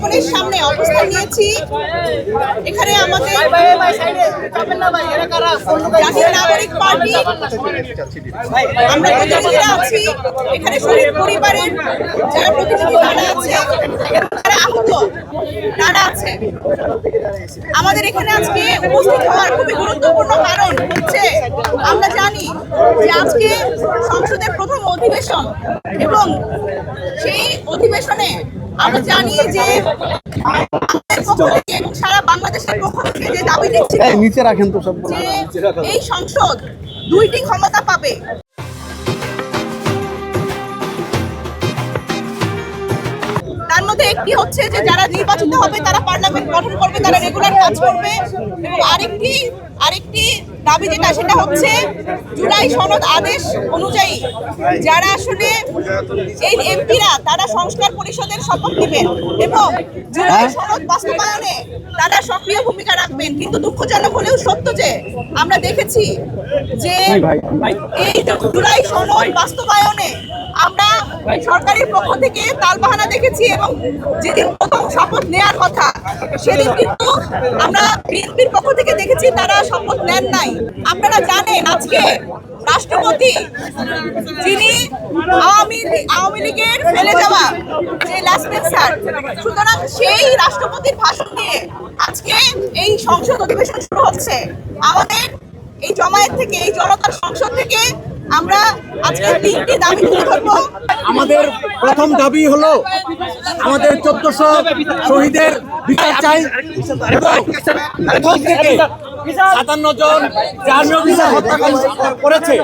ভবনের সামনে অবস্থান নিয়েছি। এখানে আমাদের জাতীয় নাগরিক পার্টি আমরা প্রতিনিধিরা আছি। এখানে শহীদ পরিবারের যারা প্রতিনিধি তারা আছে, যারা আহত তারা আছে। আমাদের এখানে আজকে উপস্থিত হওয়ার খুবই গুরুত্বপূর্ণ কারণ হচ্ছে আমরা জানি যে আজকে সংসদের প্রথম অধিবেশন এবং সেই অধিবেশনে আমরা জানি যে এবং সারা বাংলাদেশের পক্ষ থেকে যে দাবি দিচ্ছি নিচে রাখেন তো সব, যে এই সংসদ দুইটি ক্ষমতা পাবে। তার মধ্যে একটি হচ্ছে যে যারা নির্বাচিত হবে তারা পার্লামেন্ট গঠন করবে, তারা রেগুলার কাজ করবে, এবং আরেকটি দাবি যেটা সেটা হচ্ছে জুলাই সনদ আদেশ অনুযায়ী যারা আসলে এই এমপিরা তারা সংস্কার পরিষদের শপথ নেবেন এবং জুলাই সনদ বাস্তবায়নে তারা সক্রিয় ভূমিকা রাখবেন। কিন্তু দুঃখজনক হলেও সত্য যে আমরা দেখেছি যে এই জুলাই সনদ বাস্তবায়নে আমরা সরকারের পক্ষ থেকে তালবাহানা দেখেছি এবং যেদিন প্রথম শপথ নেওয়ার কথা সেদিন কিন্তু আমরা বিএনপির পক্ষ থেকে দেখেছি তারা শপথ নেন নাই। আপনারা জানেন আজকে রাষ্ট্রপতি যিনি আওয়ামী লীগের ফেলে যাওয়া যে লাসপেন স্যার, সুতরাং সেই রাষ্ট্রপতির ভাষণ দিয়ে আজকে এই সংসদ অধিবেশন শুরু হচ্ছে। আমাদের এই জমায়েত থেকে, এই জনতার সংসদ থেকে আমরা আজকে 3টি দাবি তুলে ধরবো। আমাদের প্রথম দাবি হলো আমাদের 1400 শহীদের বিচার চাই এবং প্রথম থেকে 57 জন জাতীয় অফিসার হত্যাকাণ্ড করেছে,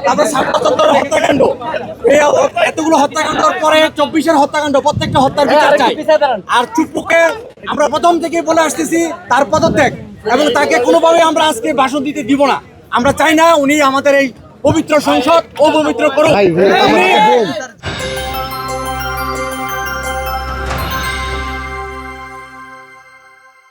তাদের স্বার্থতন্ত্র হত্যাকাণ্ড, এতগুলো হত্যাকাণ্ডের পরে 24-এর হত্যাকাণ্ড, প্রত্যেকটা হত্যার বিচার চাই। আর চুপ্পুকে আমরা প্রথম থেকে বলে আসতেছি তার পদত্যাগ, এবং তাকে কোনোভাবে আমরা আজকে ভাষণ দিতে দিব না। আমরা চাই না উনি আমাদের এই পবিত্র সংসদ অপবিত্র করুন।